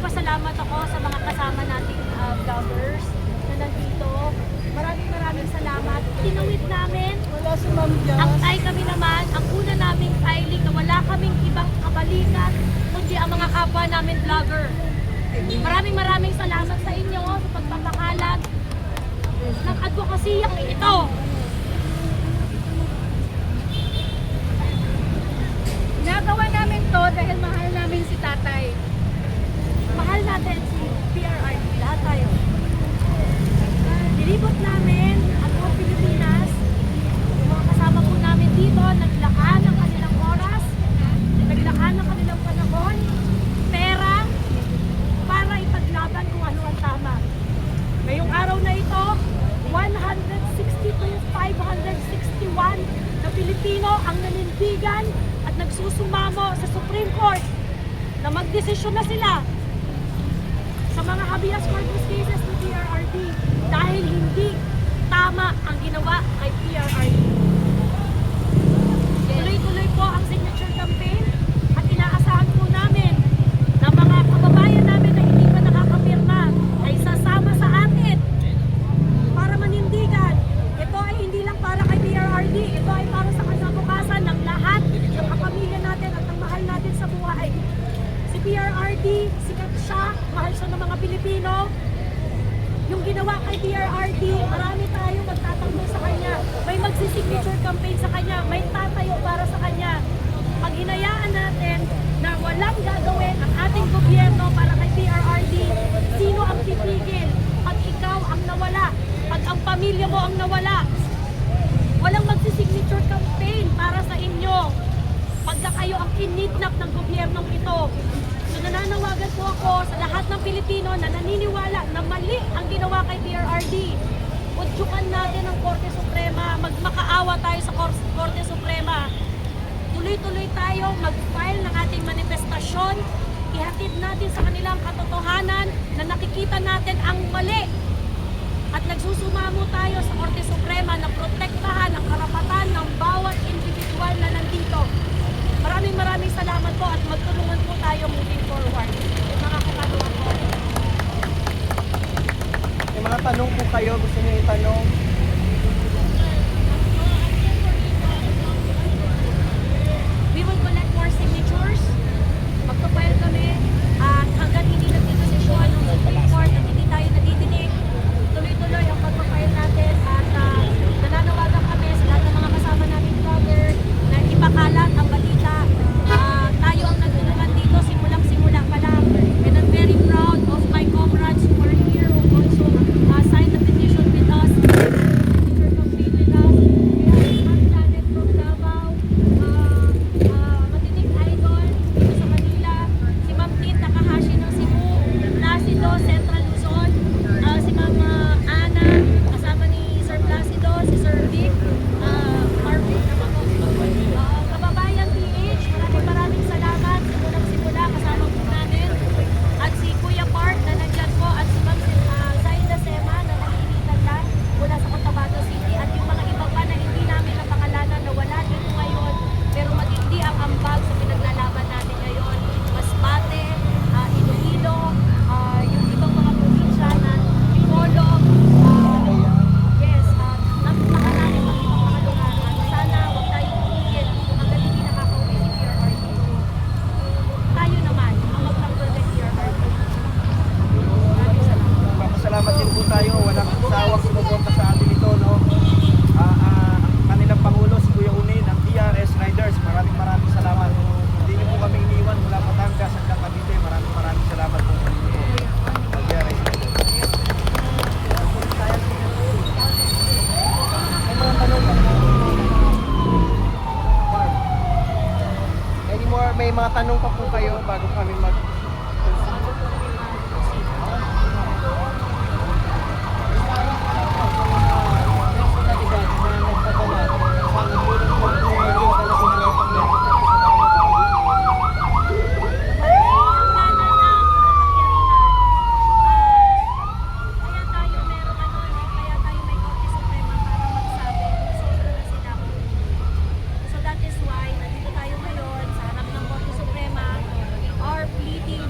nagpapasalamat ako sa mga kasama nating vloggers na nandito. Maraming salamat. Tinawid namin. Wala si Ma'am Jazz. Ang kami naman, ang una naming filing na wala kaming ibang kabalikan kundi ang mga kapwa namin vlogger. Maraming salamat sa inyo sa pagpapakalat ng advokasiyang ito. Nagawa namin to dahil mahal namin si tatay. Mahal natin si PRRD, lahat tayo. Nilibot namin ang buong Pilipinas. Yung mga kasama po namin dito, naglakaan ng kanilang oras, naglakaan ng kanilang panahon, pera, para ipaglaban kung ano ang tama. Ngayong araw na ito, 162, 561 na Pilipino ang nanindigan at nagsusumamo sa Supreme Court na magdesisyon na sila sa mga habeas corpus cases ni PRRD dahil hindi tama ang ginawa kay PRRD. Tuloy-tuloy po ang signature campaign at inaasahan po namin na mga kababayan namin na hindi pa nakakapirma ay sasama sa atin para manindigan. Ito ay hindi lang para kay PRRD, ito ay para sa kinabukasan ng lahat ng kapamilya natin at ng mahal natin sa buhay. Si PRRD, sikat siya, mahal siya ng mga Pilipino. Yung ginawa kay PRRD, marami tayong magtatanggol sa kanya. May magsisignature campaign sa kanya, may tatayo para sa kanya. Pag hinayaan natin na walang gagawin ang ating gobyerno para kay PRRD, sino ang titigil? Pag ikaw ang nawala, pag ang pamilya mo ang nawala, walang magsisignature campaign para sa inyo. Pagka kayo ang kinidnap ng gobyernong ito. So nananawagan po ako sa lahat ng Pilipino na naniniwala na mali ang ginawa kay PRRD. Udyukan natin ang Korte Suprema, magmakaawa tayo sa Korte Suprema. Tuloy-tuloy tayo mag-file ng ating manifestasyon. Ihatid natin sa kanilang katotohanan na nakikita natin ang mali. At nagsusumamo tayo sa Korte Suprema na protektahan ang karapatan ng bawat individual na nandito. Maraming salamat po at magtulungan po tayo moving forward. Mga katanungan po. May mga tanong po kayo, gusto niyo itanong? We will collect more signatures. Magpapile kami at hanggang hindi nagdedesisyon ng Supreme Court at hindi tayo nadidinig, tuloy-tuloy ang pagpapile natin at nananawagan kami sa lahat ng mga kasama namin vlogger na ipakalat ang balita. Tayo ang nagtulungan dito simulang-simula pa lang. And I'm very proud of my comrades who are here who also signed the petition with us. Signature campaign with us. We have Ma'am Janet from Davao, matinik idol dito sa Manila, si Ma'am Tit Takahashi ng Cebu, Placido, Central Luzon, si Ma'am Ana, kasama ni Sir Placido, si Sir Vic, Marvin, Kababayan PH, maraming salamat. Simulang-simula, kasama po namin. At si Kuya Park na nandyan po, at si Ma'am Zaida Sema na nag-iinitan lang mula sa Cotabato City. At yung mga iba pa na hindi namin napakalanan na wala dito ngayon, pero matindi ang ambag sa pinaglalaban natin ngayon. Masbate, Iloilo, yung ibang mga probinsya na Picolo, yes, napakalali ang ibang mga lugar. Sana huwag tayong tumigil hanggang hindi nakakauwi si PRRD. Tayo naman ang magtanggol kay PRRD. Maraming salamat. Salamat din po tayo, walang sawang sumuporta sa atin ito, no? Kanilang Pangulo, si Kuya Unin, ang DRS Riders, maraming salamat. Hindi niyo po kami iniwan mula Batangas hanggang Cavite, maraming salamat po sa inyo. DRS Riders. May mga tanong pa po. May mga tanong pa po kayo bago kami mag So that is why nandito tayo ngayon sa harap ng Korte Suprema. We are pleading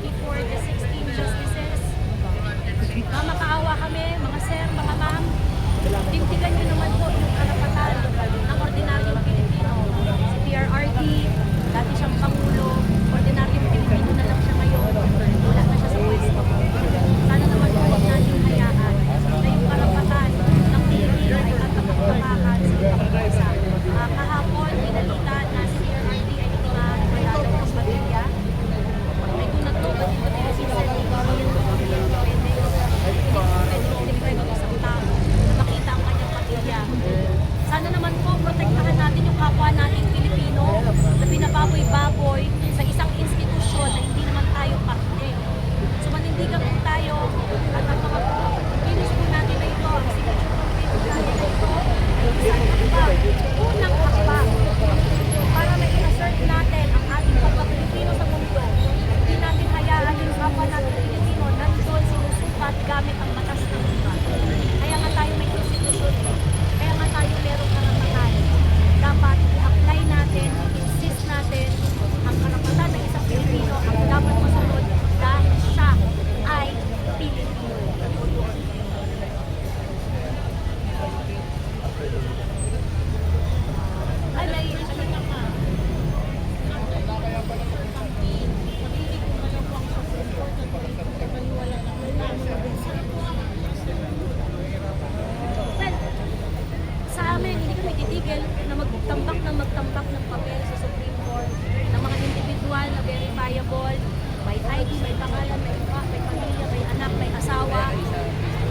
ID, may pangalan, may mukha, may pamilya, may anak, may asawa,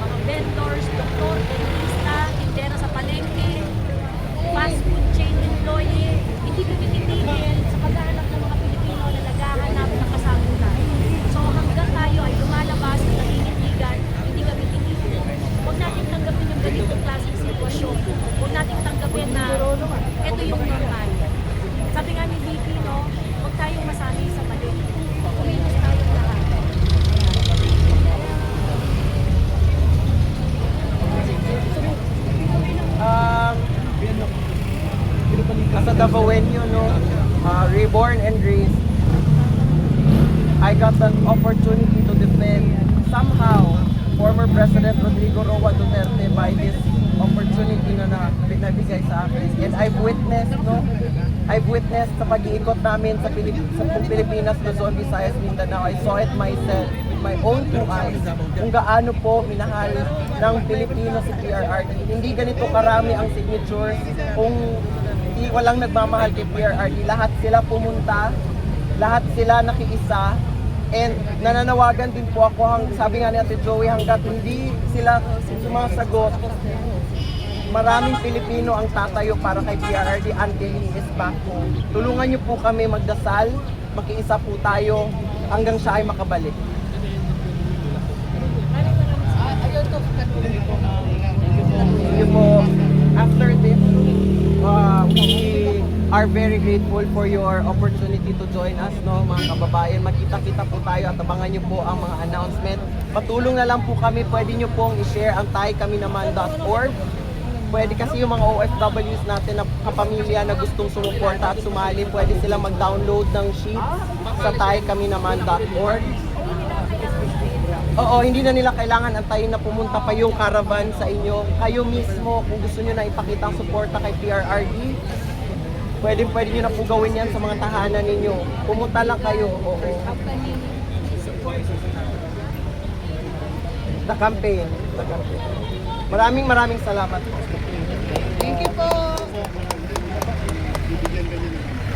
mga vendors, doktor, dentista, tindera sa palengke, fast food chain employee, hindi kami titigil sa paghahanap ng mga Pilipino na naghahanap ng kasagutan. So hanggang tayo ay lumalabas at nanginitigan, hindi kami titigil. Huwag natin tanggapin yung ganitong klaseng sitwasyon. Huwag natin tanggapin na ito yung normal. Sabi nga ni Vicky, no, huwag tayong masanay sa mali. Kumilos tayong lahat. As a Davaoenyo, no, reborn and raised, I got an opportunity to defend somehow former President Rodrigo Roa Duterte by this opportunity na nabigay sa akin. And I've witnessed sa pag-iikot namin sa Pilipinas, Luzon, Visayas, Mindanao. I saw it myself with my own two eyes kung gaano po minahal ng Pilipino si PRRD. Hindi ganito karami ang signatures kung walang nagmamahal kay PRRD. Lahat sila pumunta, lahat sila nakiisa, and nananawagan din po ako, sabi nga ni Ate Joey, hanggat hindi sila sumasagot, maraming Pilipino ang tatayo para kay PRRD until he is back home. Tulungan niyo po kami magdasal, makiisa po tayo hanggang siya ay makabalik. Thank you po. After this, we are very grateful for your opportunity to join us, no, mga kababayan. Magkita-kita po tayo at abangan niyo po ang mga announcement. Patulong na lang po kami, pwede niyo pong i-share ang taykaminaman.org. Pwede kasi yung mga OFWs natin na kapamilya na gustong sumuporta at sumali, pwede silang mag-download ng sheets sa taykaminaman.org. Oo, hindi na nila kailangan antayin na pumunta pa yung caravan sa inyo. Kayo mismo, kung gusto nyo na ipakita ang suporta kay PRRD, pwede nyo na po gawin yan sa mga tahanan ninyo. Pumunta lang kayo. Oo. The campaign. Maraming salamat. Thank you po.